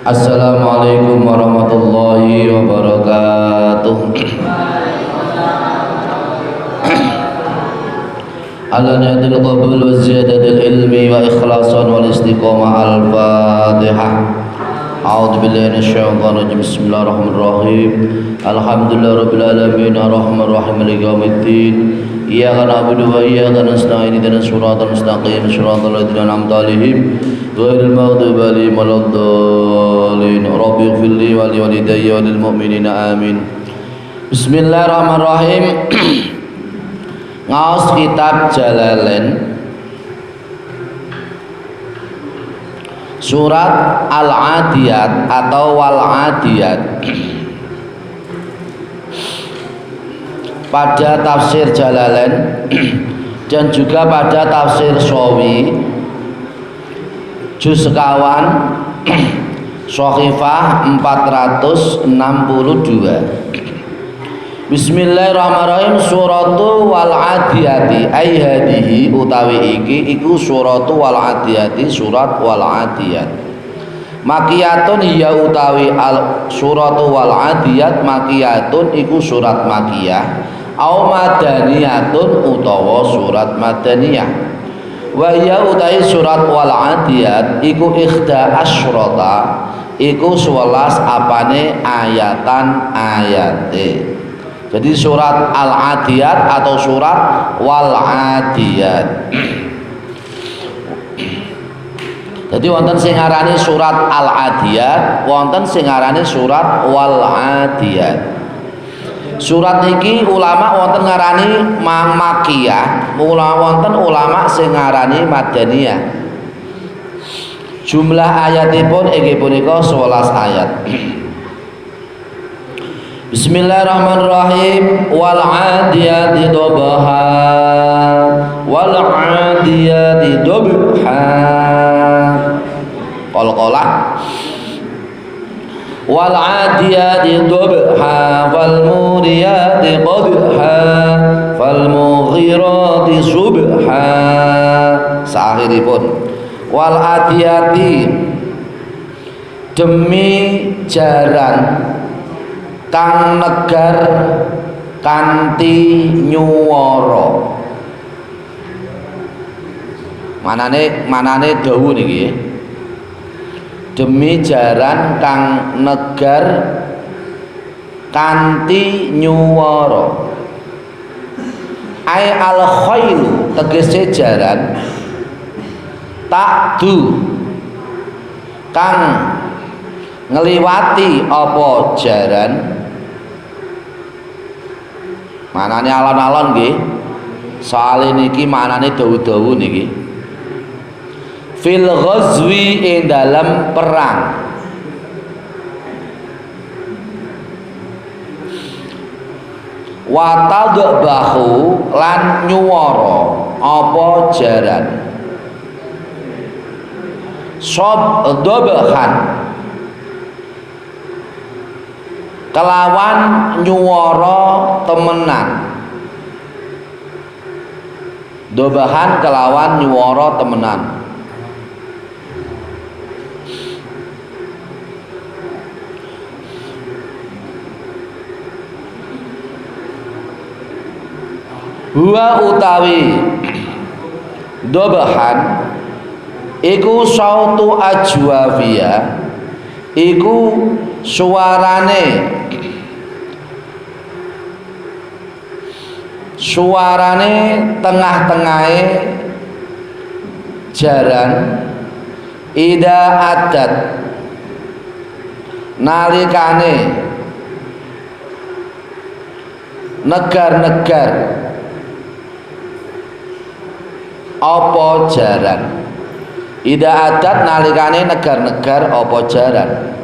Assalamualaikum warahmatullahi wabarakatuh. Ala niyatil qabul wa ziyadatil ilmi wa ikhlasan wal istiqamah. Al-Fatihah. A'udzu billahi minasyaitonir rajim. Bismillahirrahmanirrahim. Alhamdulillahirabbil alamin arrahmanir rahim maliki yaumiddin. Iyyaka na'budu wa iyyaka nasta'in ihdinas siratal mustaqim siratal ladzina an'amta 'alaihim ghairil maghdubi 'alaihim waladdallin. Rabbi ighfir li wa li walidayya wa lil mu'minina amin. Bismillahirrahmanirrahim. Ngaos kitab Jalalain surat Al-Adiyat atau Wal-Adiyat. Pada tafsir Jalalain dan juga pada tafsir Shawi juz sekawan Shahifah 462. Bismillahirrahmanirrahim. Suratu Wal Adiyati ay hadihi utawi iki iku suratu Wal Adiyati, surat Wal Adiyat. Makiyatun hiya utawi suratu Wal Adiyat makiyatun iku surat makiyah au madaniyatun utawa surat madaniyah. Wa hiya utawi surat Wal Adiyat iku ikhda asyrata iku 11 apane ayatan ayate. Jadi surat Al-Adiyat atau surat Wal-Adiyat. Jadi wonten sing ngarani surat Al-Adiyat, wonten sing ngarani surat Wal-Adiyat. Surat niki ulama wonten ngarani makiyah, wonten ulama sing ngarani madaniyah. Jumlah ayatipun inggih punika 11 ayat. Bismillahirrahmanirrahim. Wal 'adiyati dhabha wal 'adiyati dhabha. Qalqalah. Wal 'adiyati dhabha wal muriyati qadha fal mughirati subha. Saahiripun wal 'adiyati demi jaran kang negar kanthi nyuwara. Manane dawu niki. Demi jaran kang negar kanthi nyuwara. Ai al khairu tegese jaran takdu kang ngliwati apa jaran. Manane alon-alon nggih. Soale niki manane dawu-dawu niki. Fil ghazwi ing dalam perang. Wa tadbahu lan nyuwara apa jaran. Sob dobhan kelawan nyuwara temenan. Dobahan kelawan nyuwara temenan. Huwa utawi dobahan iku sautu ajwafiyah iku suarane tengah-tengahe jaran ida adat nalikane negar-negar apa jaran. Ida adat nalikane negar-negar apa jaran.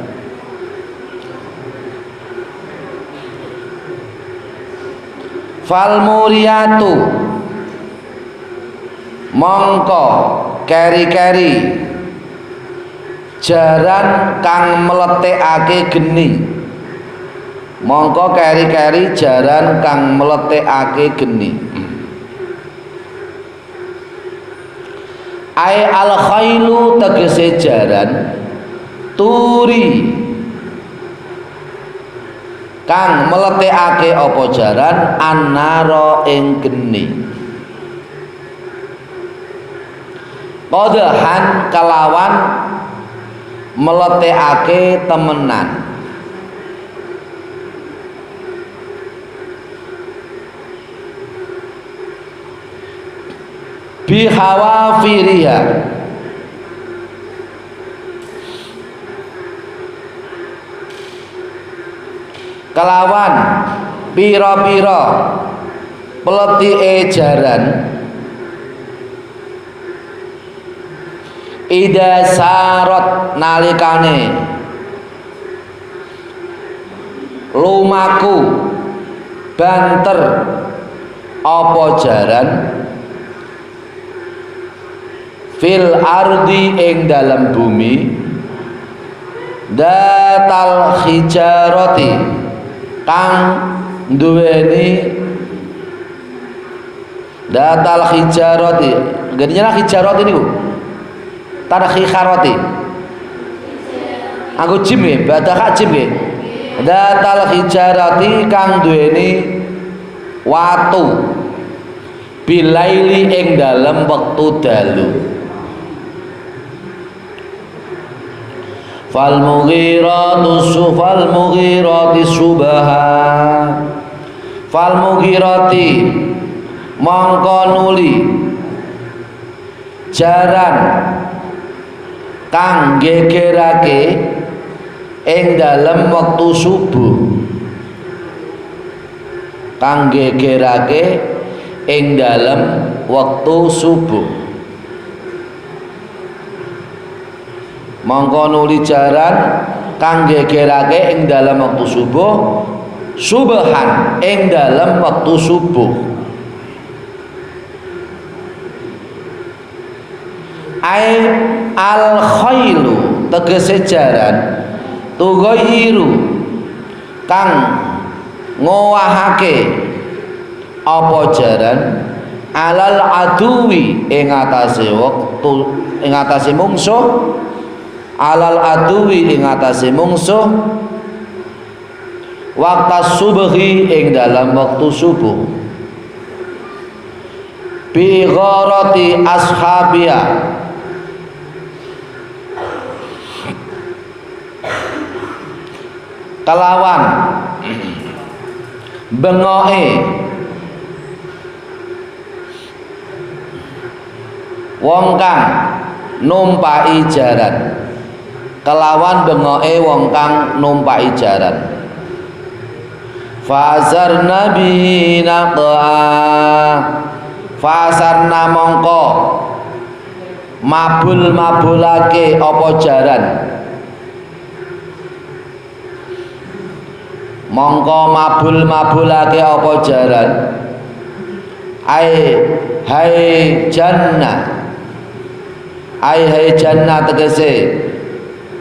Fal muriyatu mongko keri-keri jaran kang meletekake geni. Mongko keri-keri jaran kang meletekake geni. Ai al khailu tegese jaran turi kang meletekake apa jaran annara ing geni qadahan kalawan meletekake temenan bihawafiriha kelawan pira-pira peletike jaran ida sarot nalikane lumaku banter apa jaran fil ardi ing dalam bumi datal hijarati kang duweni datal hijarati gadinya hijarati niku tanah hijarati aku jim nggih badak jim nggih datal hijarati kang duweni watu bilaili ing dalam wektu dalu fal mughirati subha fal mughirati mongko nuli jaran kang gegerake ing dalem wektu subuh kang gegerake ing dalem wektu subuh mongko nuli jaran kang gegerake ing dalam waktu subuh subhan ing dalam waktu subuh ai al khailu tegese jaran tughayyiru kang ngowahake apa jaran alal aduwi ing atase wektu ing atase mungsuh alal aduwi ing atase mungsuh waktu subhi ing dalam waktu subuh bi gharati ashabiya kelawan bengoke wong kang numpai jaran kelawan bengoke wong kang numpai jaran fazarna bihi naqa fasarna mongko mabul-mabulake apa jaran mongko mabul-mabulake apa jaran hai jannah tegese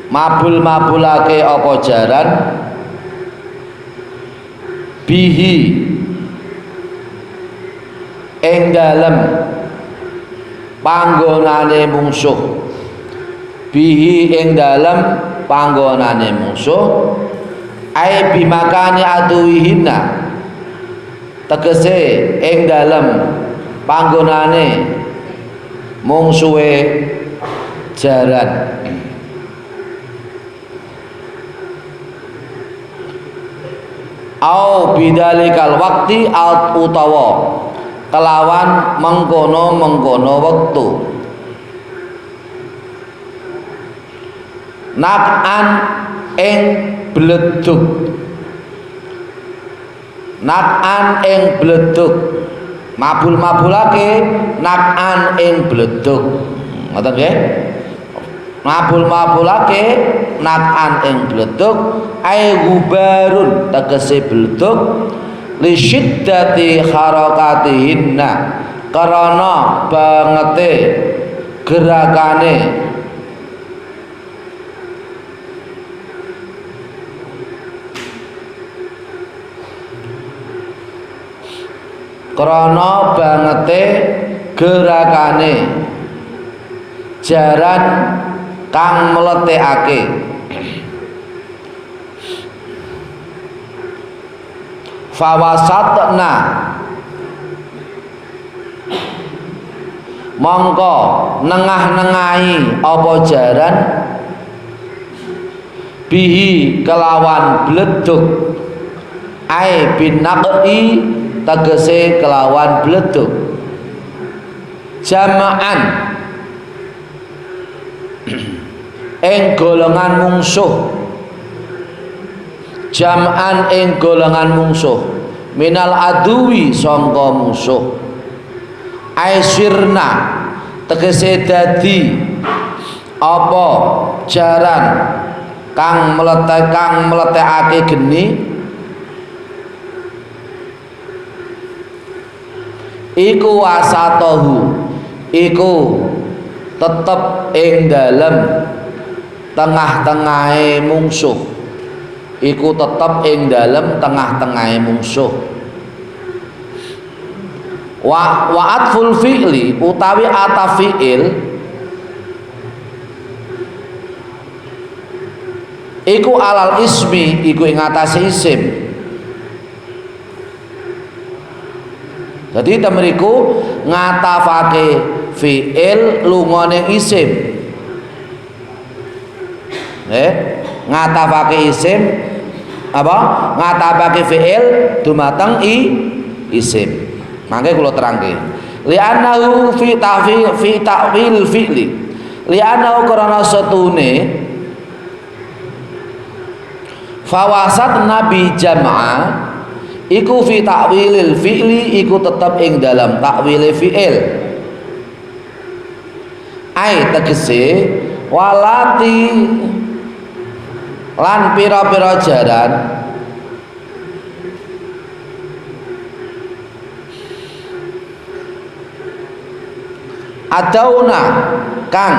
mabul-mabulake apa jaran bihi ing dalem panggonane mungsuh bihi ing dalem panggonane mungsuh ai bimakani aduwihinna tegese ing dalem panggonane mungsuhe jaran au bidalikal waqti al utawa kelawan mengkono wektu nak'an ing bledug nak'an ing bledug mabul-mabulake nak'an ing bledug ngoten nggih mabul-mabulake nak'an ing bledug ai gubarun tegese bledug li syiddati harakatihinna karena bangete gerakane karena bangete gerakane jaran kang meletekake Fawasatna mongko nengah-nengahi apa jaran bihi kelawan bledug ai binaqi tegese kelawan bledug jama'an ing golongan mungsuh jam'an ing golongan mungsuh minal aduwi sangka musuh aisirna tegese dadi apa jaran kang meletekake geni iku wasatahu iku tetep ing dalem tengah-tengahe mungsuh iku tetep ing dalem tengah-tengahe mungsuh wa atful fi'li utawi ataf fi'il iku alal ismi iku ing atase isim. Jadi temeriku ngatafake fi'il lunga ning isim. Ngatafake isim apa? Ngatafake fi'il dumateng isim. Mangke kula terangke. Li'annahu fi ta'wil fi'li. Li'annahu karena setune fawasat nabi jam'a iku fi ta'wilil fi'li iku tetep ing dalam ta'wil fi'il. Ai tegese walati lan pira-pira jaran adauna kang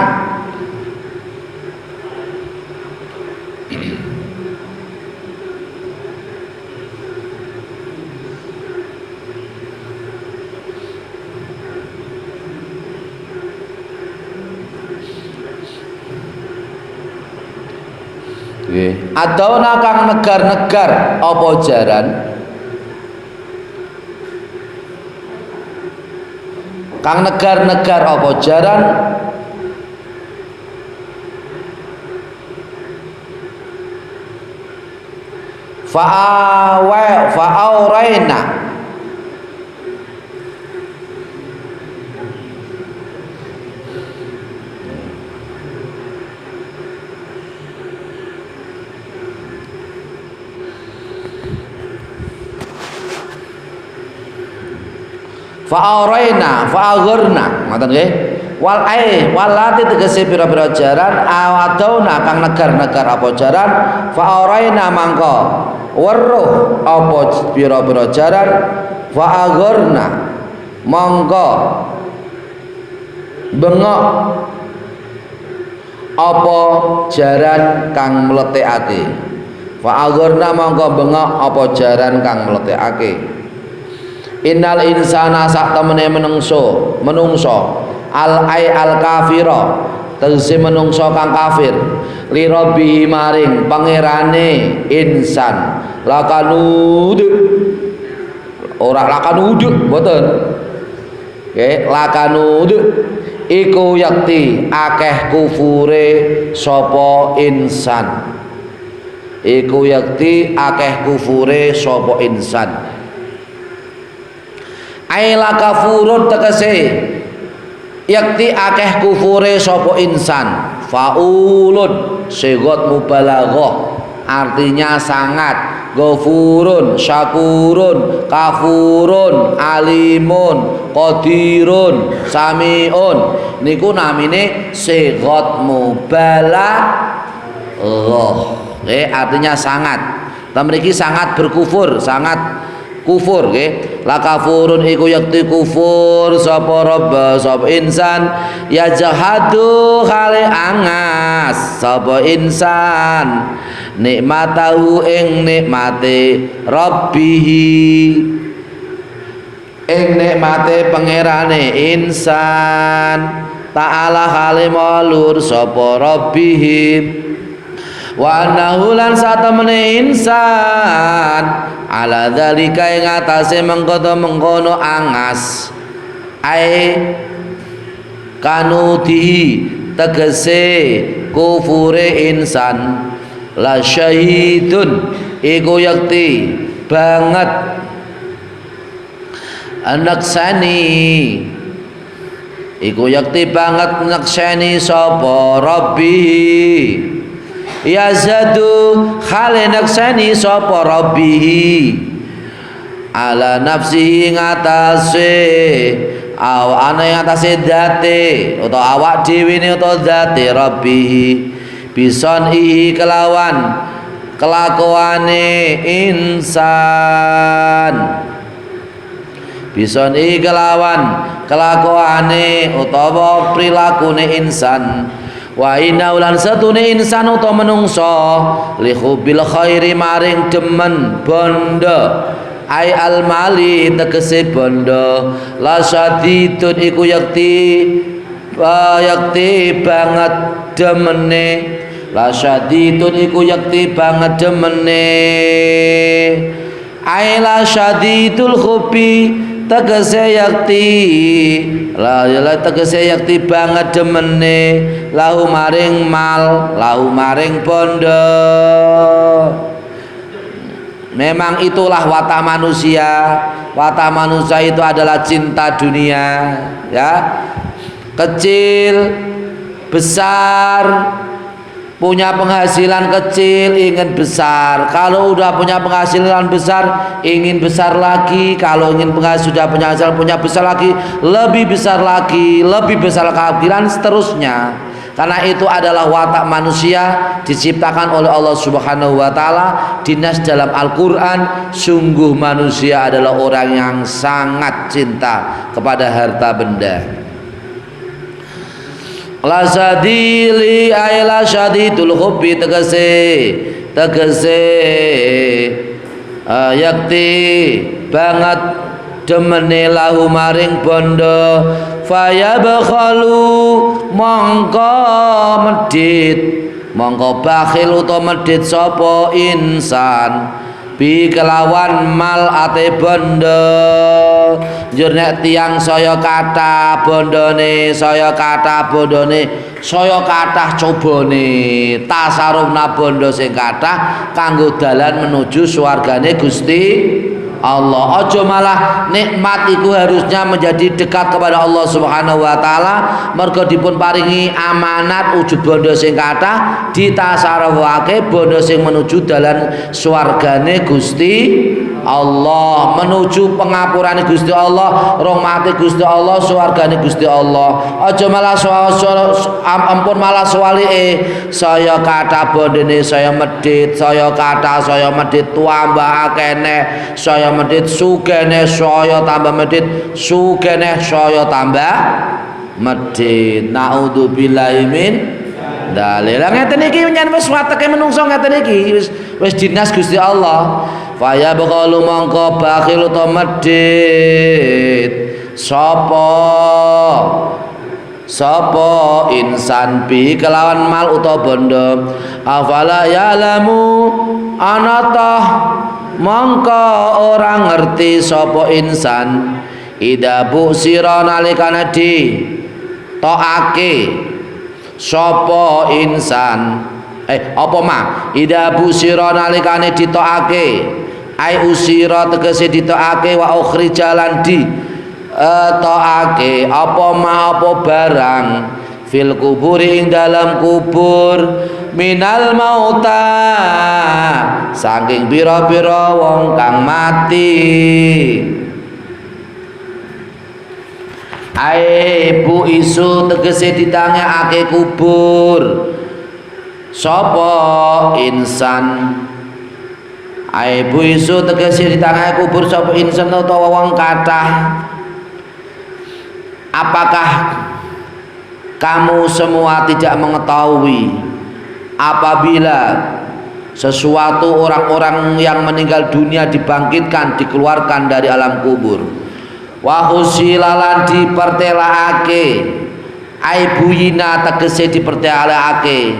adauna kang negar-negar apa jaran kang negar-negar apa jaran fa'auraina fa'agharna ngoten nggih walati tegese pira-pira jaran awadauna kang negar-negar apa jaran fa'araina mangko weruh apa pira-pira jaran fa'agharna mangko bengok apa jaran kang mletekake fa'agharna mangko bengok apa jaran kang mletekake. Innal insana sak temene menungso al kafira tegese menungso kang kafir li rabbihi maring pangerane insan lakanud ora lakanud mboten nggih lakanud iku yakti akeh kufure sapa insan iku yakti akeh kufure sapa insan. Aila kafurun tegese yakti akeh kufure sapa insan faulun sigot mubalaghah artinya sangat ghafurun syakurun kafurun alimun qadirun samiun niku namine sigot mubalaghah artinya sangat mriki sangat berkufur sangat kufur nggih la kafurun iku yakti kufur sapa rabb sapa insan ya jahadu khale angas sapa insan nikmatahu ing nikmate rabbihi ing nikmate pangerane insan ta'ala khale malur sapa rabbihi wa annahu lan satamene insan ala dzalika ing atase mengkono angas ai kanuti tegese kufure insan la syahidun iku yakti banget anak sani iku yakti banget naksani sapa rabbi yazadu khale naksani sapa rabbi ala nafsihi ngatasé ana ing atase date utawa awak dhewe ne utawa date rabbi bison ihi kelawan kelakuane insan bison ihi kelawan kelakuane utawa prilakune insan wa inna ulan satune insan utawa menungso li hubbil khairi maring demen bondo ai al mali tegese bondo la sadidun iku yakti banget demene la sadidun iku yakti banget demene ai la sadidul khubi tegese yakti la tegese yakti banget demene lahu maring mal lahu maring bondo. Memang itulah watak manusia. Watak manusia itu adalah cinta dunia, ya. Kecil, besar, punya penghasilan kecil ingin besar. Kalau udah punya penghasilan besar ingin besar lagi. Kalau ingin sudah punya besar lagi, lebih besar lagi, lebih besar lagi, dan seterusnya. Karena itu adalah watak manusia diciptakan oleh Allah Subhanahu wa taala. Dinas dalam Al-Qur'an, sungguh manusia adalah orang yang sangat cinta kepada harta benda. La sadili ayla syadidul hubbi tegese yakti banget demene lahu maring bondo fayabkhalu mongko bakhil utawa medhit sapa insan bi kelawan mal ate bondo. Njur nek tiyang saya kathah bondone, saya kathah cobane, tasarufna bondo sing kathah kanggo dalan menuju swargane Gusti Allah. Ojo malah nikmat itu harusnya menjadi dekat kepada Allah Subhanahu wa taala. Mergo dipun paringi amanat wujud bondo sing kathah ditasarufake bondo sing menuju dalan swargane Gusti Allah, menuju pengapurane Gusti Allah, rahmate Gusti Allah, swargane Gusti Allah. Aja malah ampun malah swalike saya kathah bondene saya medhit, saya kathah saya medhit tambah akeh, saya medhit sugene saya tambah medhit, sugene saya tambah medhit. Naudzubillahi min dalil. Ngeten iki nyen wis wateke menungso ngeten iki wis dinas Gusti Allah. Faya bakalu mongko bakhil utawa medhit sapa insan bi kelawan mal utawa bondo afala ya'lamu anatah mongko ora ngerti sapa insan ida busira nalikane di taake sapa insan apa mah ida busira nalikane ditoake ai usira tegese ditoake wa ukhrijalan di toake apa mah apa barang fil kuburi ing dalam kubur minal mauta saking pira-pira wong kang mati ai bu isu tegese ditangekake kubur sapa insan aibu isu tegese ditangake kubur sapa insan utawa wong kathah. Apakah kamu semua tidak mengetahui apabila sesuatu orang-orang yang meninggal dunia dibangkitkan, dikeluarkan dari alam kubur, wa husilalan dipertelaake aibuyina tegese dipertelaake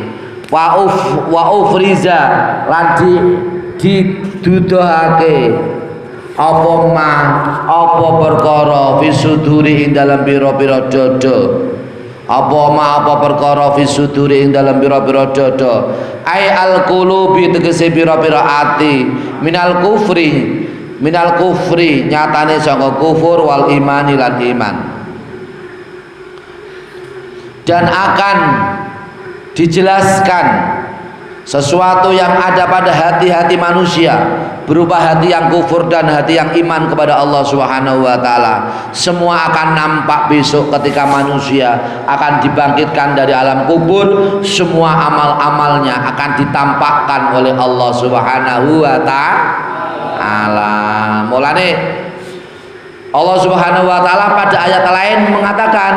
wa ufriza lan diduduhake apa perkara fisuduri ing dalam pira-pira dada apa perkara fisuduri ing dalam pira-pira dada ai al-qulubi tegese pira-pira ati minal kufri nyatane saka kufur wal imani lan iman dan akan dijelaskan sesuatu yang ada pada hati-hati manusia berupa hati yang kufur dan hati yang iman kepada Allah Subhanahu wa taala. Semua akan nampak besok ketika manusia akan dibangkitkan dari alam kubur. Semua amal-amalnya akan ditampakkan oleh Allah Subhanahu wa taala. Mulane Allah Subhanahu wa taala pada ayat lain mengatakan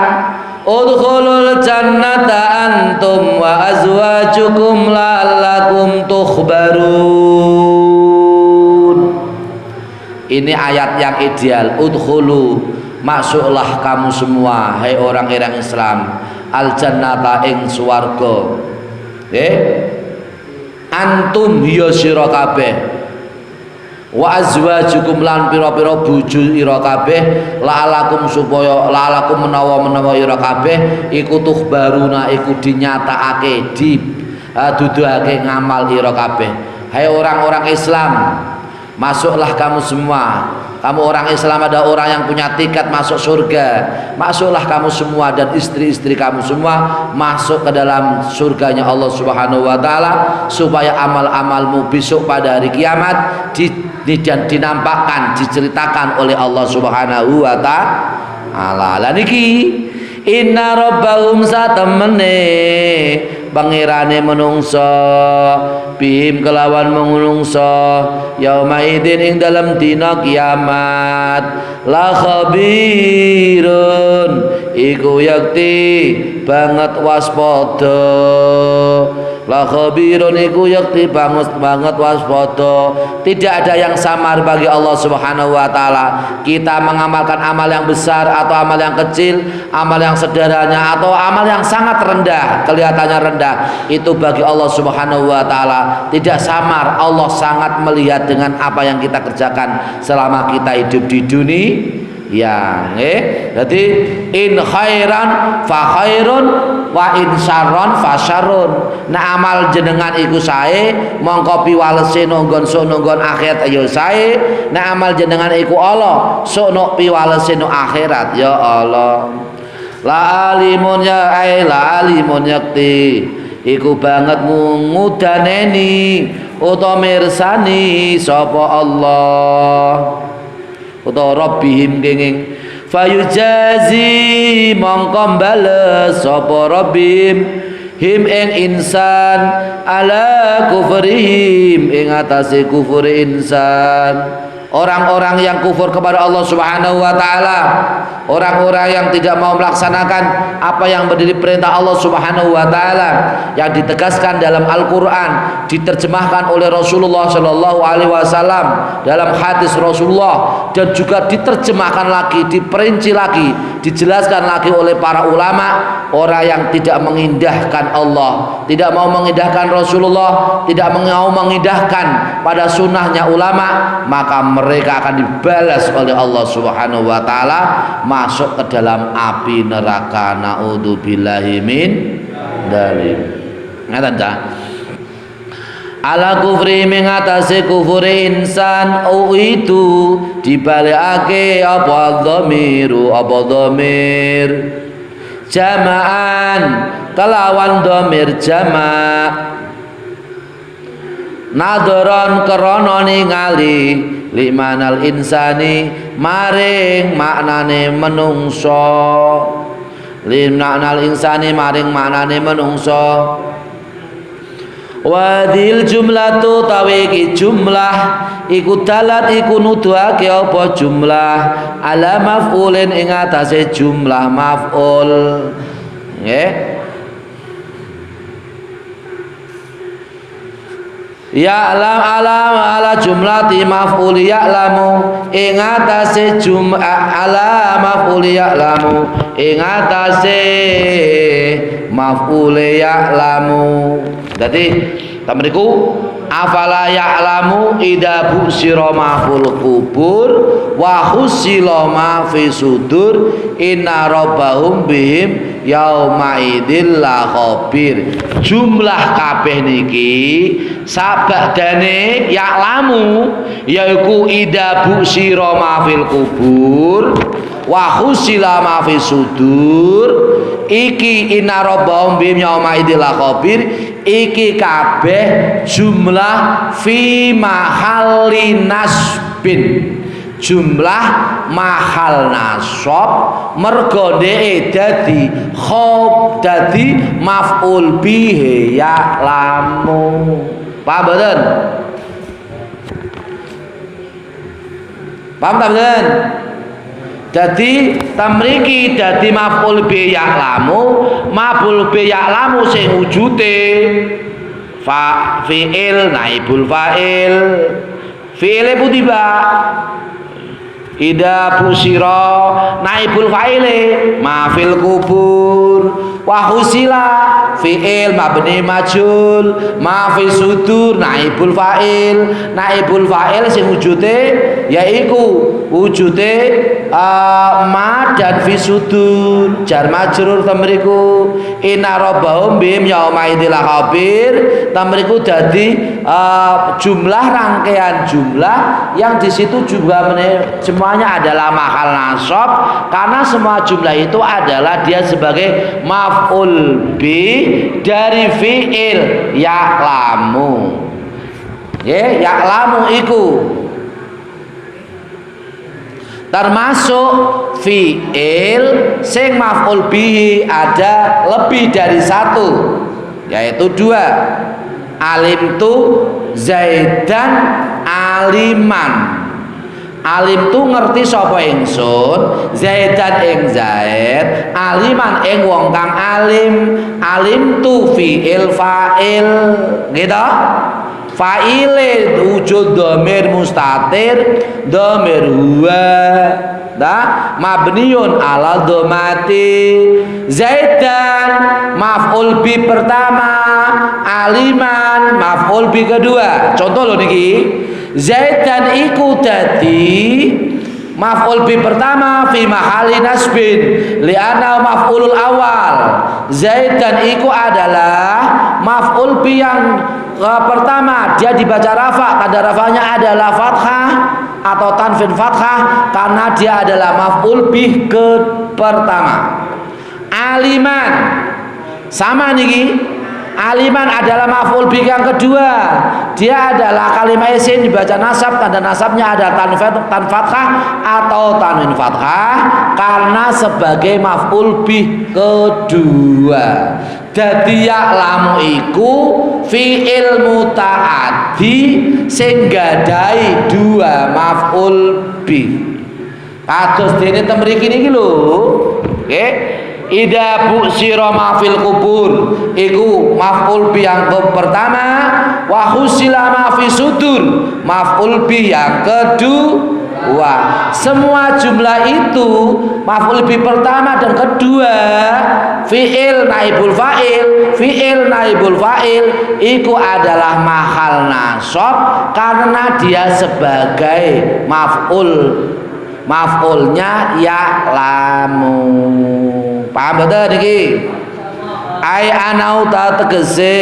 udkhulul jannata antum wa azwajukum la'allakum tukhbarun. Ini ayat yang ideal. Udkhulu, masuklah kamu semua hai orang-orang Islam, al jannata ing swarga. Antum ya sira kabeh, wa azwajukum lan pira-pira bojo ira kabeh, la'alakum supaya la'alakum menawa ira kabeh iku tukhbaruna iku dinyatakake duduhake ngamal ira kabeh. Hai orang-orang Islam, masuklah kamu semua. Kamu orang Islam ada orang yang punya tiket masuk surga. Masuklah kamu semua dan istri-istri kamu semua masuk ke dalam surganya Allah Subhanahu wa taala supaya amal-amalmu besok pada hari kiamat dan dinampakkan, diceritakan oleh Allah Subhanahu wa taala. Lan iki inna rabbahum satamene pangirane menungso bihim kelawan menungso yauma idin ing dalam dina kiamat la khabirun iku yakti banget waspada, la khabirun iku yakti banget waspada. Tidak ada yang samar bagi Allah Subhanahu wa taala. Kita mengamalkan amal yang besar atau amal yang kecil, amal yang sederhana atau amal yang sangat rendah, kelihatannya rendah, itu bagi Allah Subhanahu wa taala tidak samar. Allah sangat melihat dengan apa yang kita kerjakan selama kita hidup di dunia. Ya, jadi in khairan fa khairun wa in syarron fa syarrun. Nah amal jenengan iku sae mongko piwalese nonggon sok nonggon akhirat ya sae. Nah amal jenengan iku Allah sok nok piwalese no akhirat ya Allah. La alimun ya ai la alimun yakti iku banget ngudaneni utawa mirsani sapa Allah utawa rabbihim kenging fayujazi mongko bales sapa rabbihim him ing insan ala kufrihim ing atase kufur insan. Orang-orang yang kufur kepada Allah Subhanahu wa taala, orang-orang yang tidak mau melaksanakan apa yang menjadi perintah Allah Subhanahu wa taala yang ditegaskan dalam Al-Qur'an, diterjemahkan oleh Rasulullah sallallahu alaihi wasallam dalam hadis Rasulullah, dan juga diterjemahkan lagi, diperinci lagi, dijelaskan lagi oleh para ulama. Orang yang tidak mengindahkan Allah, tidak mau mengindahkan Rasulullah, tidak mau mengindahkan pada sunnahnya ulama, maka mereka akan dibalas oleh Allah Subhanahu wa taala masuk ke dalam api neraka. Naudzubillahi min dzalik. Ngaten ta? Ala kufri mengatasi kufur insan itu dibalikake apa dhamiru apa dhamir jama'an kelawan dhamir jama' nadharon krana ningali limanal insani maring maknane menungso, limanal insani maring maknane menungso. Wadil jumlatu tawiki jumlah iku dalat iku nuduhake apa jumlah ala maf'ulin ing atase jumlah maf'ul. Nggih. Ya'lam alam ala jumlati maf'uli ya'lamu ing atase ala maf'uli ya'lamu ing atase maf'uli ya'lamu. Dadi tamriku afala ya'lamu idza busira ma fil kubur wa husila ma fi sudur inna rabbahum bihim yauma idzil la khabir. Jumlah kabeh niki sabadane ya'lamu yaiku idza busira ma fil kubur wa husila ma fi sudur iki inna rabbahum bihim yauma idzil la khabir. Iki kabeh jumlah fi mahalli nasbin, jumlah mahal nasab mergo dhek dadi khob dadi maf'ul bihi ya'lamu. Paham mboten? Paham ta mboten? Jadi tamriki dadi maf'ul bi ya'lamu, maf'ul bi ya'lamu sing wujude fi'il naibul fa'il. Fi'ile putih Pak. Ida busira naibul fa'ile ma fil kubur wa husila fi'il mabni majhul ma fi sudur naibul fa'il. Naibul fa'il sing wujude yaiku wujude ma dan fi sudur jar majrur tamriku inna rabbahum bihim yauma idzil khabir. Tamriku dadi jumlah rangkaian jumlah yang di situ juga semuanya adalah mahal nasab karena semua jumlah itu adalah dia sebagai maf'ul bi dari fi'il ya'lamu. Ya, ya'lamu iku termasuk fi'il sing maf'ul bihi ada lebih dari satu, yaitu dua. Alim tu Zaidan aliman. Alim tu ngerti sapa ingsun, Zaidan ing Zaid, aliman ing wong kang alim. Alim tu fi'il fa'il, gitu. Fa'ile wujud dhamir mustatir, dhamir huwa, mabniun ala dhamati. Zaidan maf'ul bi pertama, aliman maf'ul bi kedua. Contoh lho niki, Zaidan iku dadi maf'ul bi pertama fi mahali nasbin li'anna maf'ulul awal. Zaidan iku adalah maf'ul bi yang pertama, dia dibaca rafa, tanda rafanya adalah fathah atau tanwin fathah karena dia adalah maf'ul bih ke pertama. Aliman sama niki, aliman adalah maf'ul bih yang kedua. Dia adalah kalimat isim dibaca nasab, tanda nasabnya ada tan fathah atau tanwin fathah karena sebagai maf'ul bih kedua. Dadi ya'lamu iku fi'il muta'addi sing gadahi dua maf'ul bih. Kados dene temriki niki lho. Nggih. Ida bu'sira ma fil kubur iku maf'ul bi yang pertama, wa husila ma fi sudur maf'ul bi yang kedua. Semua jumlah itu maf'ul bi pertama dan kedua fi'il naibul fa'il, fi'il naibul fa'il iku adalah mahal nasab karena dia sebagai maf'ulnya ya'lamu. Paham betul niki? Ai ana uta tegese,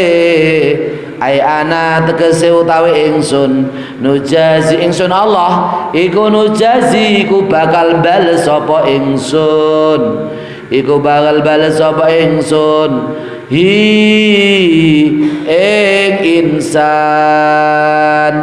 ai ana tegese utawi ingsun, nujazi ingsun Allah iku nujazi iku bakal bales sapa ingsun, iku bakal bales sapa ingsun ing insan.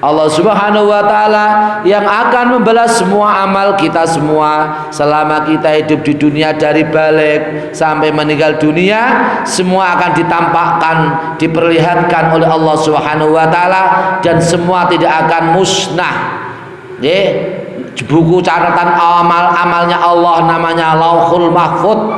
Allah Subhanahu wa taala yang akan membalas semua amal kita semua selama kita hidup di dunia dari balik sampai meninggal dunia, semua akan ditampakkan, diperlihatkan oleh Allah Subhanahu wa taala dan semua tidak akan musnah. Buku catatan amalnya Allah namanya Lauhul Mahfuz,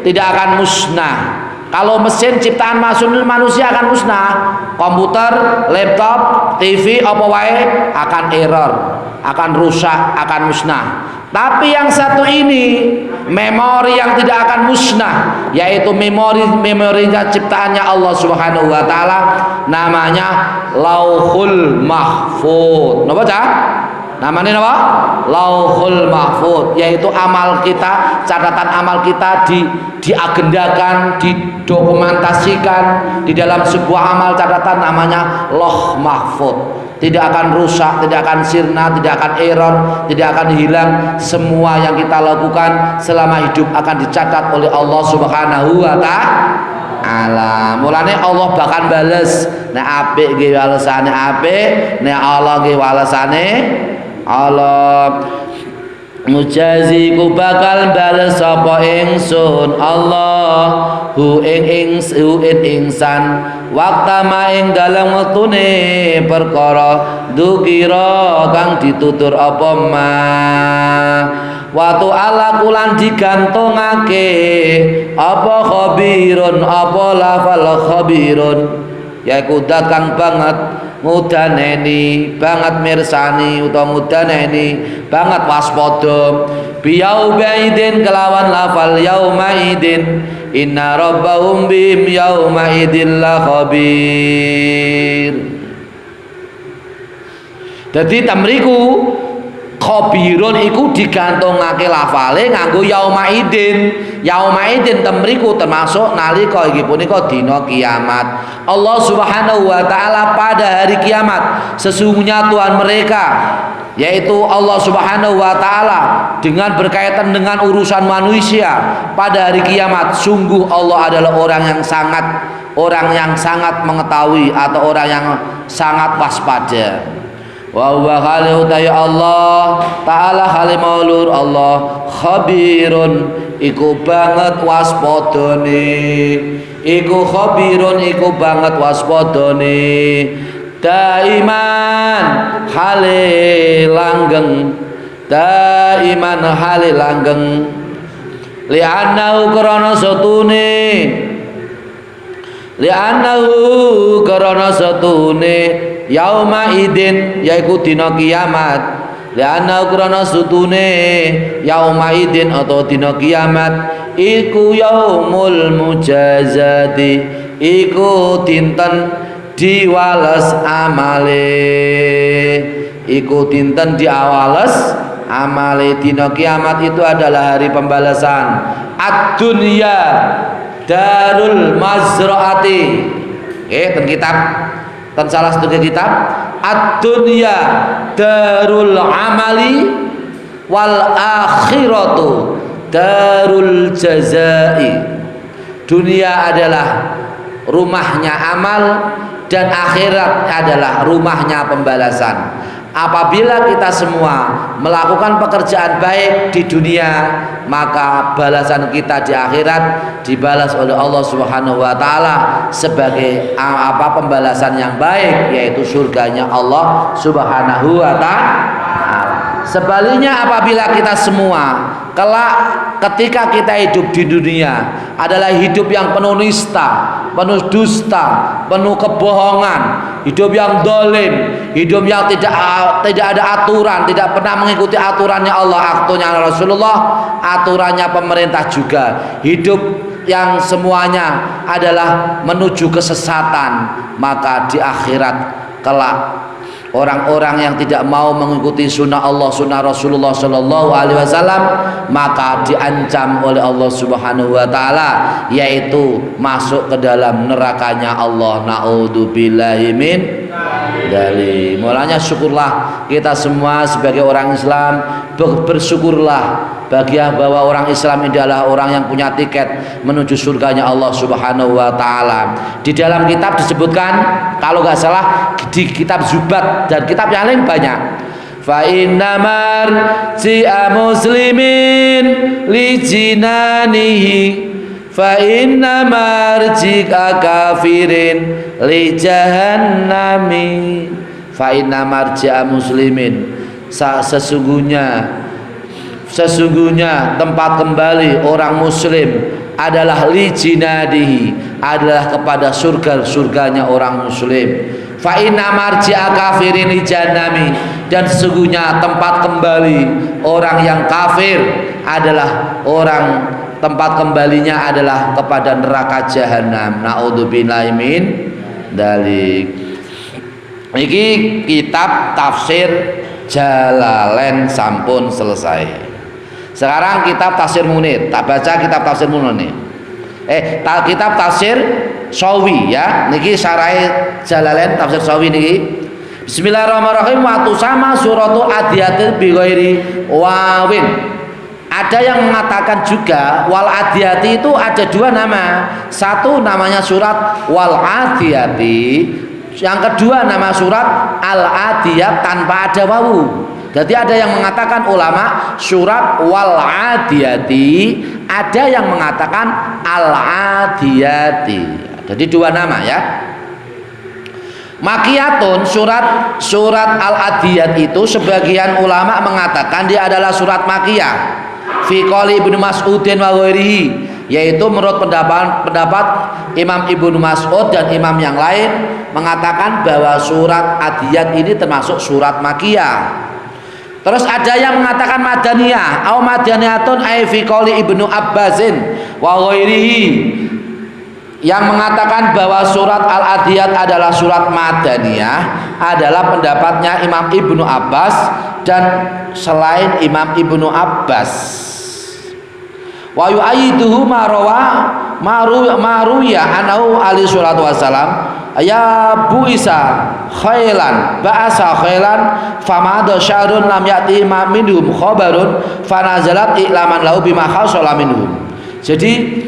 tidak akan musnah. Kalau mesin ciptaan manusia akan musnah, komputer, laptop, TV, apa wae akan error, akan rusak, akan musnah. Tapi yang satu ini memori yang tidak akan musnah, yaitu memorinya ciptaannya Allah Subhanahu wa taala, namanya Lauhul Mahfuz. Napa cah? Namanya apa? Lauhul Mahfuz, yaitu amal kita, catatan amal kita diagendakan, didokumentasikan di dalam sebuah amal catatan namanya Lauh Mahfuz. Tidak akan rusak, tidak akan sirna, tidak akan error, tidak akan hilang. Semua yang kita lakukan selama hidup akan dicatat oleh Allah Subhanahu wa taala. Mulane Allah bahkan bales, nek apik nggih walesane apik, nek Allah nggih walesane Allah. Mujaziku bakal bales sapa ingsun Allah hu ing ingsan waktu maing dalam wektune perkara dukira kang ditutur apa ma watu ala kulan digantungake apa khabirun apa lafal khabirun yaiku dat kang banget ngudaneni banget mirsani utawa ngudaneni banget waspada biyaumaidin kelawan lafal yaumaidin inna rabbahum bihim yaumaidin la khabir. Jadi tamriku khabirun iku digantungake lafale nganggo yaumaidin. Yaumaidin temriku termasuk nalika iki punika dina kiamat. Allah Subhanahu wa taala pada hari kiamat sesungguhnya Tuhan mereka yaitu Allah Subhanahu wa taala dengan berkaitan dengan urusan manusia pada hari kiamat, sungguh Allah adalah orang yang sangat mengetahui atau orang yang sangat waspada. Wa huwa khaliqu Allah taala khalimaulur Allah khabirun iku banget waspadane, iku khabirun iku banget waspadane, daiman hale langgeng, daiman hale langgeng, li'annahu karana satune, li'annahu karana satune yauma idin yaiku dina kiamat, li'annahu karana satune yauma idin atau dina kiamat iku yaumul mujazati iku dinten diwales amale, iku dinten diwales amale. Dina kiamat itu adalah hari pembalasan. Ad-dunya darul mazraati. Ten kitab, ten salah satu kitab. Ad-dunya darul amali wal akhiratu darul jazai. Dunia adalah rumahnya amal dan akhirat adalah rumahnya pembalasan. Apabila kita semua melakukan pekerjaan baik di dunia, maka balasan kita di akhirat dibalas oleh Allah Subhanahu wa taala sebagai pembalasan yang baik, yaitu surganya Allah Subhanahu wa taala. Sebaliknya apabila kita semua kelak ketika kita hidup di dunia adalah hidup yang penuh nista, penuh dusta, penuh kebohongan, hidup yang dolim, hidup yang tidak ada aturan, tidak pernah mengikuti aturannya Allah, aturannya Rasulullah, aturannya pemerintah juga, hidup yang semuanya adalah menuju kesesatan, maka di akhirat kelak orang-orang yang tidak mau mengikuti sunnah Allah, sunnah Rasulullah Shallallahu Alaihi Wasallam, maka diancam oleh Allah Subhanahu Wa Taala, yaitu masuk ke dalam nerakanya Allah. Naudzubillahi min dzalik. Mulanya syukurlah kita semua sebagai orang Islam, bersyukurlah bahwa orang Islam ini adalah orang yang punya tiket menuju surganya Allah Subhanahu wa taala. Di dalam kitab disebutkan, kalau nggak salah di kitab Zubat dan kitab yang lain banyak, fa inna marji'a muslimin li jinanihi fa inna marji'a kafirin li jahannami. Fa inna marji'a muslimin, sesungguhnya tempat kembali orang muslim adalah li jinadihi, adalah kepada surganya orang muslim. Fa inna marji'a kafirin li jahannami, dan sesungguhnya tempat kembali orang yang kafir adalah tempat kembalinya adalah kepada neraka jahanam. Naudzubillahi min dzalik. Iki kitab tafsir Jalalain sampun selesai. Sekarang kitab tafsir Munir, tak baca kitab tafsir Munir nih. Kitab tafsir Sawi ya, niki syarah Jalalain tafsir Sawi niki. Bismillahirrahmanirrahim. Waktu sama suratul Adiyat bi ghairi wawin. Ada yang mengatakan juga wal adiyati itu ada dua nama. Satu namanya surat wal adiyati, yang kedua nama surat al adiyat tanpa ada wawu. Jadi ada yang mengatakan ulama surat wal adiyati, ada yang mengatakan al adiyati. Jadi dua nama ya. Makiyatun, surat al adiyat itu sebagian ulama mengatakan dia adalah surat makiyah. Fi qouli Ibnu Mas'udin wa ghairihi, yaitu menurut pendapat Imam Ibnu Mas'ud dan imam yang lain mengatakan bahwa surat Adiyat ini termasuk surat makiyah. Terus ada yang mengatakan madaniyah, au madaniyatun ay fi qouli Ibnu Abbasin wa ghairihi, yang mengatakan bahwa surat Al-Adiyat adalah surat madaniyah adalah pendapatnya Imam Ibnu Abbas dan selain Imam Ibnu Abbas. Wa yu'ayyiduhu maruya anahu alaihi salatu wassalam ya bu Isa khailan ba'asa khailan famada syahrun lam ya'ti minhum khabarun fanazalat i'laman lahu bima khasala minhum. Jadi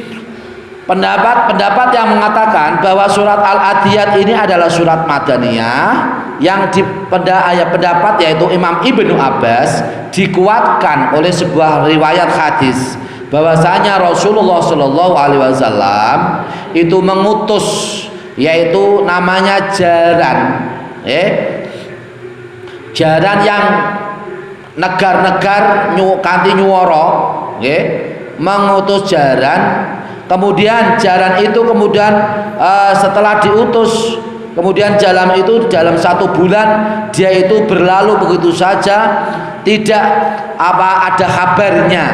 pendapat yang mengatakan bahwa surat Al-Adiyat ini adalah surat madaniyah, yang pendapat yaitu Imam Ibnu Abbas dikuatkan oleh sebuah riwayat hadis bahwasanya Rasulullah Shallallahu Alaihi Wasallam itu mengutus, yaitu namanya jaran, jaran yang negar-negar kanti nyuwara, mengutus jaran. Kemudian jaran itu setelah diutus, kemudian jalan itu dalam 1 bulan dia itu berlalu begitu saja, tidak ada kabarnya.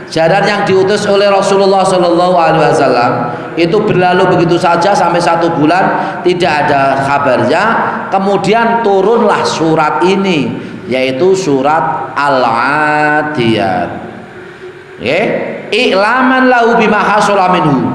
Jaran yang diutus oleh Rasulullah Shallallahu Alaihi Wasallam itu berlalu begitu saja sampai 1 bulan tidak ada kabarnya. Kemudian turunlah surat ini, yaitu surat Al-Adiyat. I'laman lahu bima hasala minhu,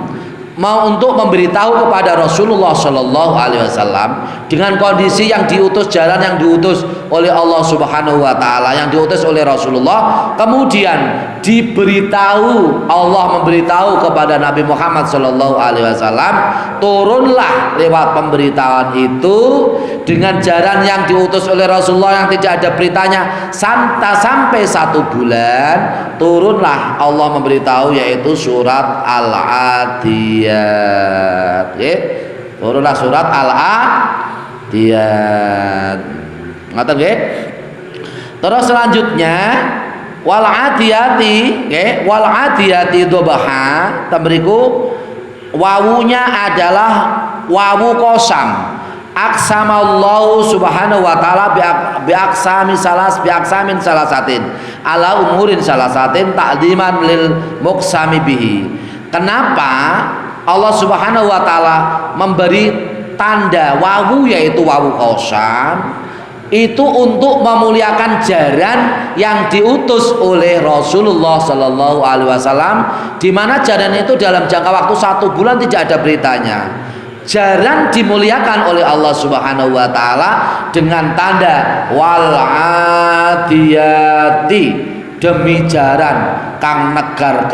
mau untuk memberitahu kepada Rasulullah Shallallahu Alaihi Wasallam dengan kondisi yang diutus, jalan yang diutus oleh Allah Subhanahu Wa Taala, yang diutus oleh Rasulullah, kemudian diberitahu, Allah memberitahu kepada Nabi Muhammad Shallallahu Alaihi Wasallam, turunlah lewat pemberitahuan itu dengan jalan yang diutus oleh Rasulullah yang tidak ada beritanya sampai 1 bulan, turunlah Allah memberitahu, yaitu surat Al-Adiyat. Turunlah surat Al-Adiyat. Ngoten nggih? Terus selanjutnya wal adiyati, wal adiyati dobaha, tamriku wawunya adalah wawu qasam. Aqsamallahu subhanahu wa ta'ala biaqsamin salasatin ala umurin salasatin ta'diman lil muqsami bihi. Kenapa Allah Subhanahu wa taala memberi tanda wawu, yaitu wawu qasam, itu untuk memuliakan jaran yang diutus oleh Rasulullah Sallallahu Alaihi Wasallam, di mana jaran itu dalam jangka waktu 1 bulan tidak ada beritanya. Jaran dimuliakan oleh Allah Subhanahu wa taala dengan tanda wal adiyati, demi jaran kang negar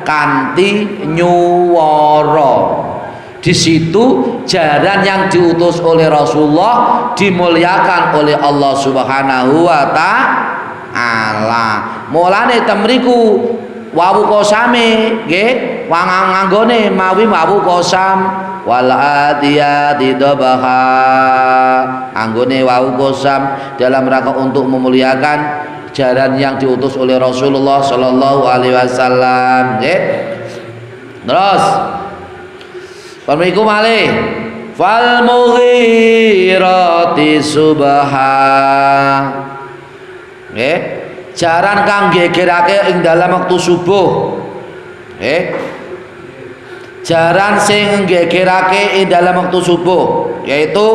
kanthi nyuwara. Di situ jaran yang diutus oleh Rasulullah dimuliakan oleh Allah Subhanahu wa taala. Mulane temriku wawu qasame nggih wanganggone mawi wawu qasam wal adiyati dabaha, anggone wawu qasam dalam rangka untuk memuliakan jaran yang diutus oleh Rasulullah Sallallahu Alaihi Wasallam. Terus pemiku malih fal mughirati subha. Nggih, jaran kang gegerake ing dalam waktu subuh. Nggih. Jaran sing gegerake ing dalam waktu subuh, yaitu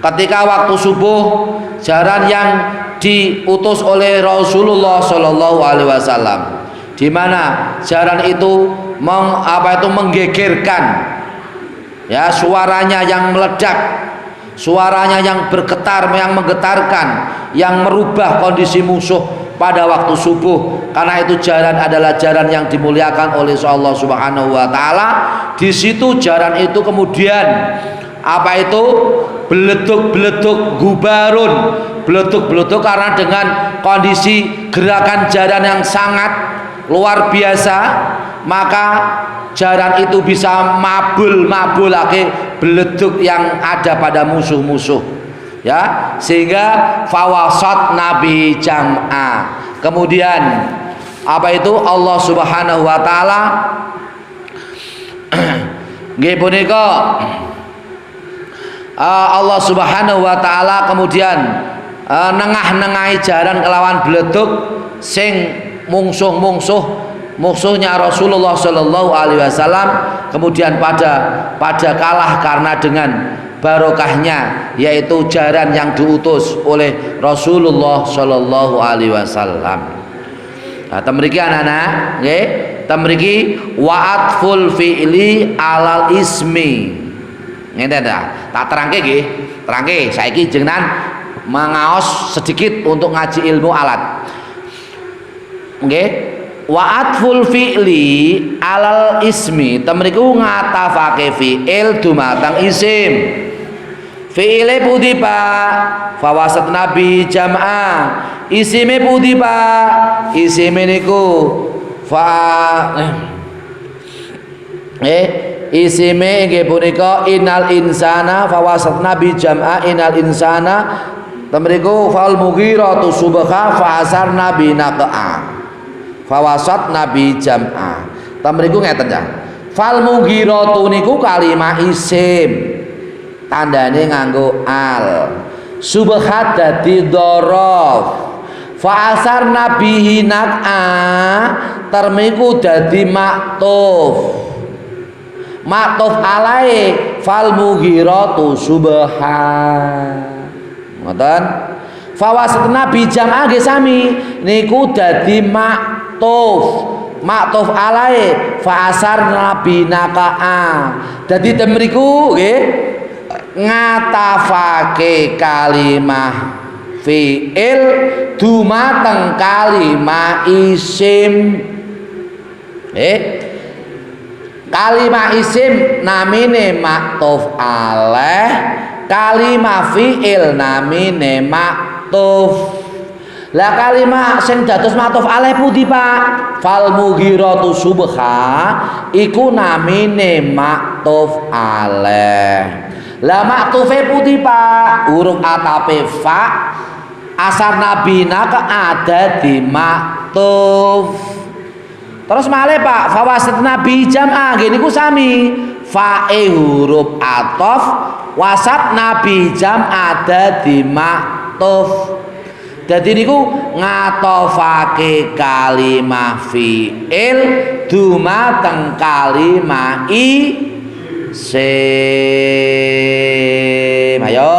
ketika waktu subuh, jaran yang diutus oleh Rasulullah Shallallahu Alaihi Wasallam, di mana jaran itu menggegerkan, ya, suaranya yang meledak, suaranya yang bergetar, yang menggetarkan, yang merubah kondisi musuh pada waktu subuh. Karena itu jaran adalah jaran yang dimuliakan oleh Allah Subhanahu wa taala. Di situ jaran itu kemudian apa itu? Beleduk-beleduk gubarun, beleduk-beleduk karena dengan kondisi gerakan jaran yang sangat luar biasa, maka jaran itu bisa mabulake beleduk yang ada pada musuh-musuh, ya, sehingga fawasat nabi jam'a. Kemudian apa itu? Allah Subhanahu wa taala nggih punika Allah Subhanahu wa taala kemudian nengah-nengahi jaran kelawan beleduk sing musuhnya Rasulullah Shallallahu Alaihi Wasallam, kemudian pada kalah karena dengan barokahnya, yaitu jaran yang diutus oleh Rasulullah Shallallahu Alaihi Wasallam. Nah, temriki anak-anak, nggih, temriki wa'atful fi'li alal ismi. Ngeten ta, tak terangke nggih, terangke saiki jenengan mangaos sedikit untuk ngaji ilmu alat. Nggih, wa'atful fi'li alal ismi, temriku ngatafake fi'il dumateng isim. Fi'ile pundi Pak? Fawasat nabi jam'a. Isime pundi Pak? Isime niku isime nggih punika innal insana, fawasat nabi jam'a innal insana, temriku fal mughiratu subha fa'asar nabi naqa'a. Fawasat nabi jam'a, temriku ngeten ya, fal mughiratu niku kalimah isim, tandane nganggo al, subhat dadi dhorof, fa'asar nabihi naq'a, termiku dadi maktuf. Maktuf alai fal mughiratu subhan. Ngoten. Fawasat nabi jam'a nggih sami niku dadi maktuf. Maktuf alai fa asar nabi naqa'a. Dadi temriku nggih ngatafake kalimah fi'il dumateng kalimah isim. Kalimah isim namine maktuf alaih, kalimah fi'il namine maktuf. Lah kalimah sing dados maktuf alaih pundi Pak? Fal mughiratu subha iku namine maktuf alaih. Lah maktufe pundi Pak? Huruf atape fa, asar nabina ke ada di maktuf. Terus malih Pak, fawasat nabi jam'a nggih niku sami. Fae huruf atof, wasat nabi jam'a dadi maktuf. Dadi niku ngatofake kalimah fi'il dumateng kalimah isim. Ayo,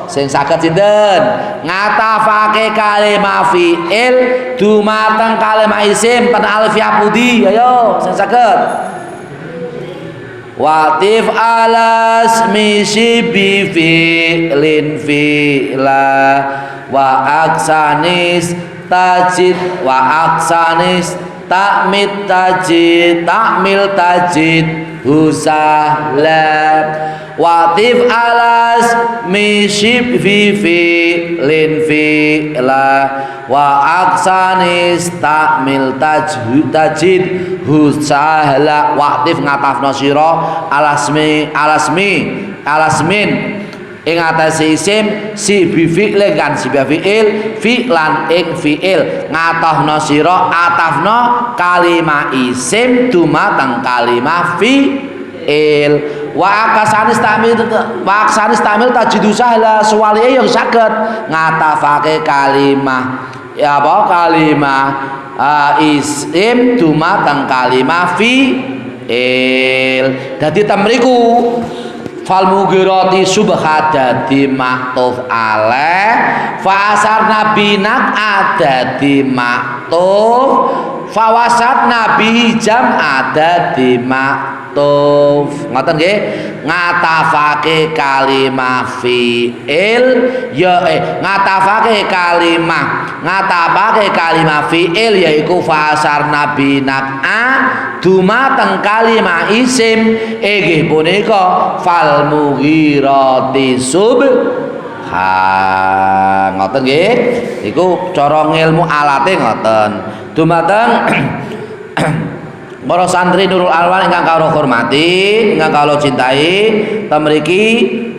sing saged sinten? Ngatafake kalimah fi'il dumateng kalimah isim ten alfiah pudi. Ayo, sing saged. Watif alasmi sibi fi'lin fi'la wa aksanis tajid wa aksanis takmil tajid husahla. Watif alas misib fi'lin fi'la wa aksanis takmil tajid husahla. Watif ngatafno sira alasmin ing atase isim si bi fi'il kan si bi fi'il fi'lan ing fi'il ngatafna sira atafna kalimah isim dumateng kalimah fi'il wa akasanis tamil tajidu sahla suwali yang saged ngatafake kalimah ya apa kalimah isim dumateng kalimah fi'il dadi temriku fal mughirati subha dadi maktuf alaih fa asarna binak adadi maktuf fawasat nabi jam adadi maktuf ngoten nggih ngatafake kalimah fi'il ya ngatafake kalimah fi'il yaiku fa asarna binak dumateng kalimah isim inggih punika fal mughirati subha ngoten nggih iku cara ngilmu alate ngoten dumateng para santri Nurul Alwan ingkang kawula hormati ingkang kawula cintai temriki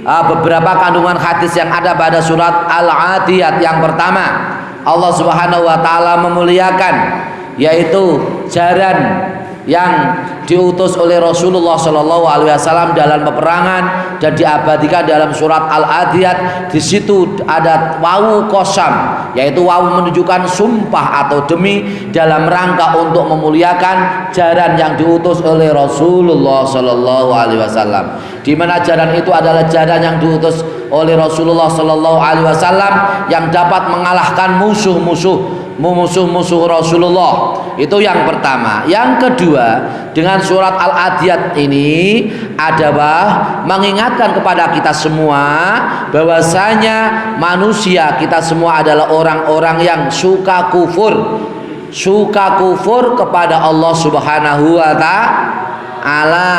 beberapa kandungan hadis yang ada pada surat Al-Adiyat yang pertama Allah Subhanahu wa taala memuliakan yaitu jaran yang diutus oleh Rasulullah Shallallahu Alaihi Wasallam dalam peperangan dan diabadikan dalam surat Al-Adiyat. Di situ ada wawu kosam, yaitu wawu menunjukkan sumpah atau demi dalam rangka untuk memuliakan jaran yang diutus oleh Rasulullah Shallallahu Alaihi Wasallam. Di mana jaran itu adalah jaran yang diutus oleh Rasulullah Shallallahu Alaihi Wasallam yang dapat mengalahkan musuh-musuh Rasulullah. Itu yang pertama. Yang kedua, dengan surat Al-Adiyat ini adalah mengingatkan kepada kita semua bahwasanya manusia kita semua adalah orang-orang yang suka kufur kepada Allah Subhanahu wa ta'ala,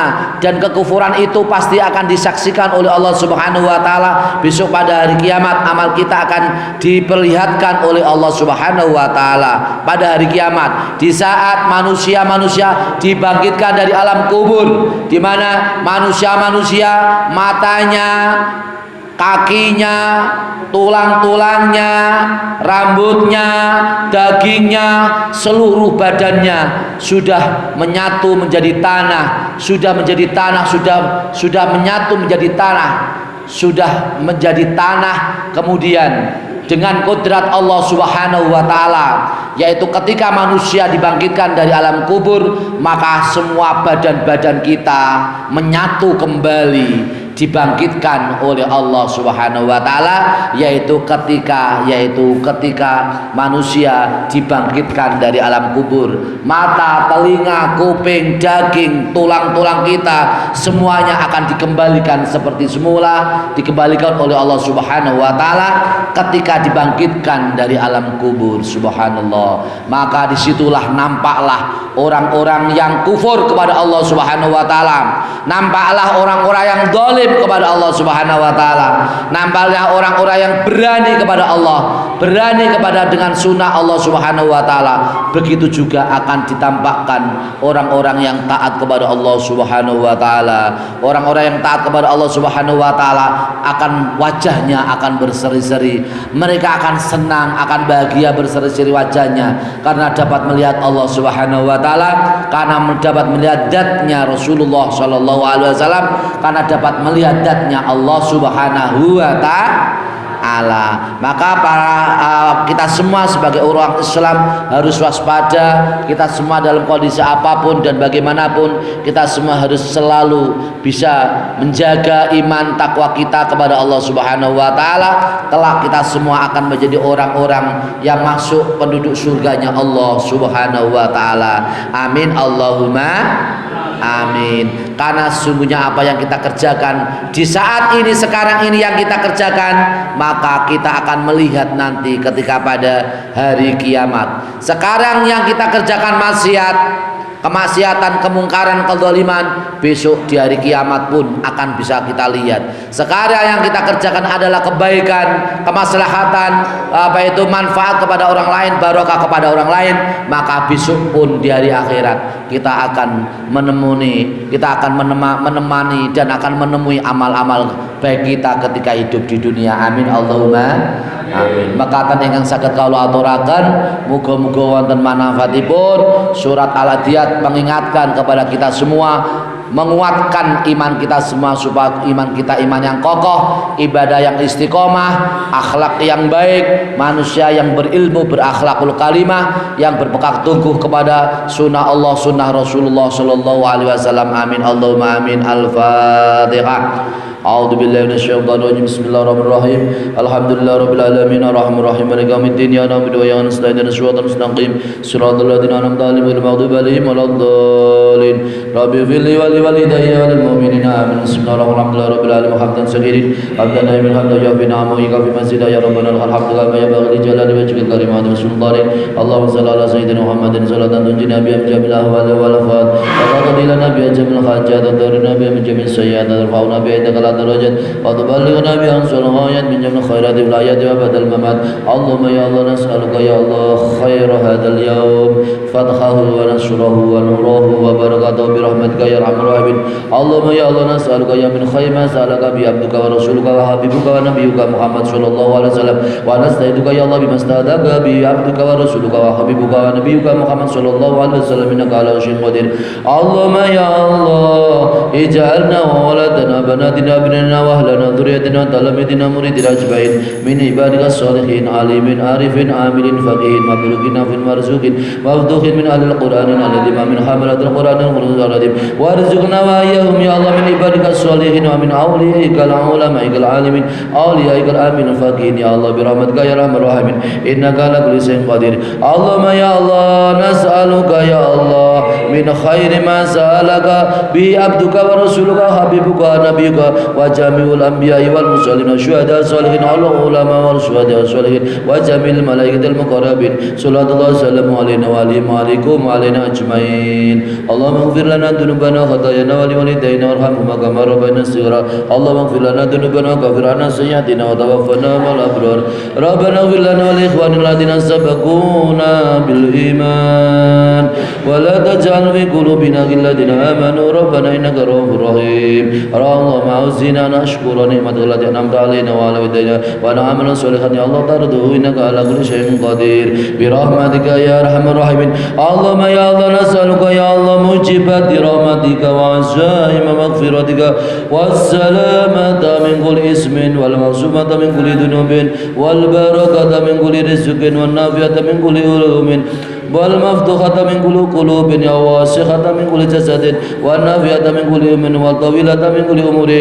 dan kekufuran itu pasti akan disaksikan oleh Allah Subhanahu wa taala besok pada hari kiamat. Amal kita akan diperlihatkan oleh Allah Subhanahu wa taala pada hari kiamat, di saat manusia-manusia dibangkitkan dari alam kubur, di mana manusia-manusia matanya, kakinya, tulang-tulangnya, rambutnya, dagingnya, seluruh badannya sudah menyatu menjadi tanah, sudah menyatu menjadi tanah, sudah menjadi tanah. Kemudian dengan kodrat Allah Subhanahu wa taala, yaitu ketika manusia dibangkitkan dari alam kubur, maka semua badan-badan kita menyatu kembali, dibangkitkan oleh Allah Subhanahu wa taala, yaitu ketika manusia dibangkitkan dari alam kubur. Mata, telinga, kuping, daging, tulang-tulang kita semuanya akan dikembalikan seperti semula, dikembalikan oleh Allah Subhanahu wa taala ketika dibangkitkan dari alam kubur. Subhanallah. Maka disitulah nampaklah orang-orang yang kufur kepada Allah Subhanahu wa taala, nampaklah orang-orang yang zalim kepada Allah Subhanahu wa taala, nampaknya orang-orang yang berani kepada Allah, berani kepada dengan sunnah Allah Subhanahu wa taala. Begitu juga akan ditampakkan orang-orang yang taat kepada Allah Subhanahu wa taala. Orang-orang yang taat kepada Allah Subhanahu wa taala akan wajahnya akan berseri-seri, mereka akan senang, akan bahagia, berseri-seri wajahnya karena dapat melihat Allah Subhanahu wa taala, karena dapat melihat zatnya Rasulullah Shallallahu Alaihi Wasallam, karena dapat melihat zatnya Allah Subhanahu wa ta'ala. Maka kita semua sebagai orang Islam harus waspada. Kita semua dalam kondisi apapun dan bagaimanapun, kita semua harus selalu bisa menjaga iman takwa kita kepada Allah Subhanahu wa ta'ala. Kelak kita semua akan menjadi orang-orang yang masuk penduduk surganya Allah Subhanahu wa ta'ala. Amin Allahumma amin. Karena sesungguhnya apa yang kita kerjakan di saat ini, sekarang ini yang kita kerjakan, maka kita akan melihat nanti ketika pada hari kiamat. Sekarang yang kita kerjakan maksiat, kemaksiatan, kemungkaran, kezaliman, besok di hari kiamat pun akan bisa kita lihat. Sekarang yang kita kerjakan adalah kebaikan, kemaslahatan, manfaat kepada orang lain, barokah kepada orang lain, maka besok pun di hari akhirat kita akan menemani dan akan menemui amal-amal baik kita ketika hidup di dunia. Amin Allahumma amin. Maka ingkang saged kawula aturaken, muga-muga wonten manfaatipun. Surat Al-Adiyat mengingatkan kepada kita semua, menguatkan iman kita semua supaya iman kita iman yang kokoh, ibadah yang istiqomah, akhlak yang baik, manusia yang berilmu, berakhlakul kalimah, yang berpegang teguh kepada sunnah Allah, sunnah Rasulullah sallallahu alaihi wasallam. Amin Allahumma amin. Al-Fatihah. A'udzu billahi minasyaitonir rajim. Bismillahirrahmanirrahim. Alhamdulillahirabbil alamin arrahmanir rahim maliki yaumiddin ya na'budu wa ya nasta'in ihdinas siratal mustaqim siratal ladzina an'amta 'alaihim ghairil maghdubi 'alaihim waladdallin. Rabbi ighfirli wa li walidayya wa lil mu'minina amin. Bismillahirrahmanirrahim alamin hamdan sakirin hamdan na'imin hamdan yafi na'amu fi masjid ya rabbana alhamdulillah ya baghi jalali wajhikal karim wa bismillahirrahmanirrahim. Allahumma shalli ala sayyidina Muhammadin salatan tunjina biha min jamil ahwali wal afat wa taqdilana biha jamil hajat wa tarina biha min jamil sayyi'at wa tarfa'una biha درجات وتبلغنا بها أنصر الغايات من جميع الخيرات والآيات وأبد الممات. اللهم يا الله نسألك يا الله خير هذا اليوم فتحه ونشره ونوره وبركاته برحمتك يا أرحم الراحمين. اللهم يا الله نسألك يا من خير ما سألك به عبدك ورسولك وحبيبك ونبيك محمد صلى الله عليه وسلم ونستعيذك يا الله بما استهداك به عبدك ورسولك وحبيبك ونبيك محمد صلى الله عليه وسلم إنك على كل شيء قدير. اللهم يا الله اجعلنا وولدنا بناتنا أبنائنا وأهلنا ذريتنا تلاميذنا مريدنا أجمعين من عبادك الصالحين عالمين عارفين عاملين فقيهين مبلوغين في المرزوقين مفضوخين من أهل القرآن الذين من حملة القرآن العظيم وارزقنا وإياهم يا الله من عبادك الصالحين ومن أوليائك العلماء العالمين أوليائك الآمين الفقيهين يا الله برحمتك يا أرحم الراحمين إنك على كل شيء قدير. اللهم يا الله نسألك يا الله من خير ما سألك به عبدك ورسولك حبيبك ونبيك وجميع الأنبياء والمرسلين والشهداء الصالحين والعلماء والشهداء الصالحين وجميع الملائكة المقربين صلى الله وسلم علينا وعليهم وعليكم وعلينا أجمعين. اللهم اغفر لنا ذنوبنا وخطايانا ولوالدينا وارحمهما كما ربينا صغارا. اللهم اغفر لنا ذنوبنا وكفر عنا سيئاتنا وتوفنا مع الأبرار. ربنا اغفر لنا ولإخواننا الذين سبقونا بالإيمان ولا تجعل في قلوبنا غلا للذين آمنوا ربنا إنك رؤوف رحيم. اللهم أوزنا نشكر نعمتك التي أنعمت علينا وعلى والدينا ونعمل صالحا يا الله ترضه إنك على كل شيء قدير برحمتك يا أرحم الراحمين. اللهم يا الله نسألك يا الله موجبات رحمتك وعزائم مغفرتك والسلامة من كل اسم والمعصومة من كل ذنوب والبركة من كل رزق والنافية من كل علوم والمفتوحة من كل قلوب يا واسخة من كل جسد والنافية من كل يوم والطويلة من كل أمور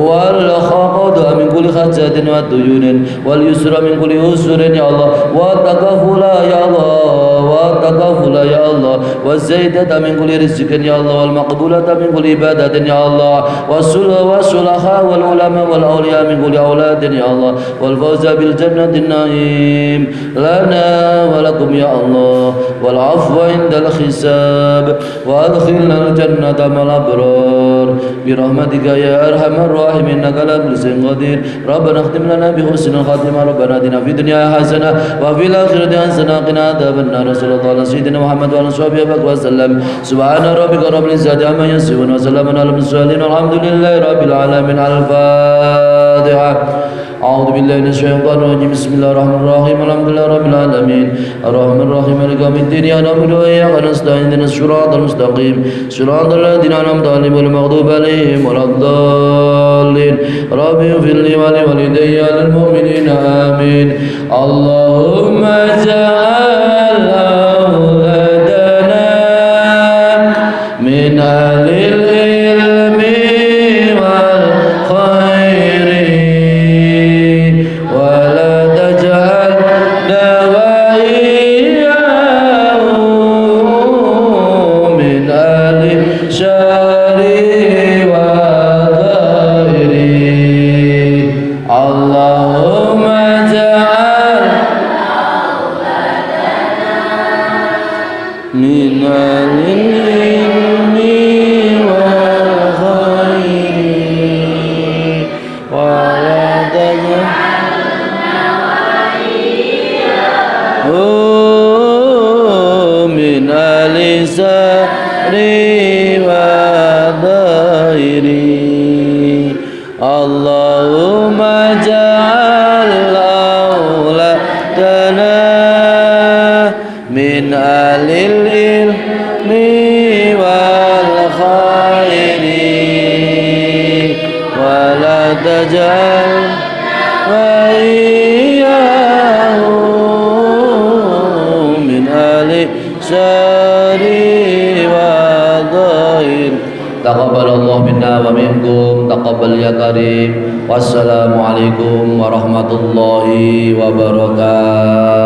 والخاقة من كل خجة والديون واليسر من كل يسر يا الله والتكفل يا الله والتكفل يا الله والزيدة من كل رزق يا الله والمقبولة من كل عبادة يا الله والصلحاء والعلماء والأولياء من كل أولاد يا الله والفوز بالجنة النعيم لنا ولكم يا الله والعفو عند الحساب وادخلنا الجنة مع الأبرار برحمتك يا أرحم الراحمين إنك على كل شيء قدير. ربنا اختم لنا بحسن الخاتمة. ربنا آتنا في الدنيا حسنة وفي الآخرة حسنة وقنا عذاب النار. صلى الله على سيدنا محمد وعلى آله وسلم. سبحان ربك رب العزة عما يصفون وسلام على المرسلين والحمد لله رب العالمين. الفاتحة. أعوذ بالله من الشيطان الرجيم. بسم الله الرحمن الرحيم. الحمد لله رب العالمين الرحمن الرحيم مالك يوم الدين إياك نعبد وإياك نستعين اهدنا الصراط المستقيم صراط الذين أنعمت عليهم غير المغضوب عليهم ولا الضالين. رب اغفر لي ولوالدي وللمؤمنين آمين. اللهم اجعل أولادنا من أهل العلم والخير ولا تجعل نواياهم من أهل الشر والغير. اللهم اجعل من أهل وجعلنا وإياهم من أهل شر وضير تقبل الله منا ومنكم تقبل يا كريم والسلام عليكم ورحمة الله وبركاته.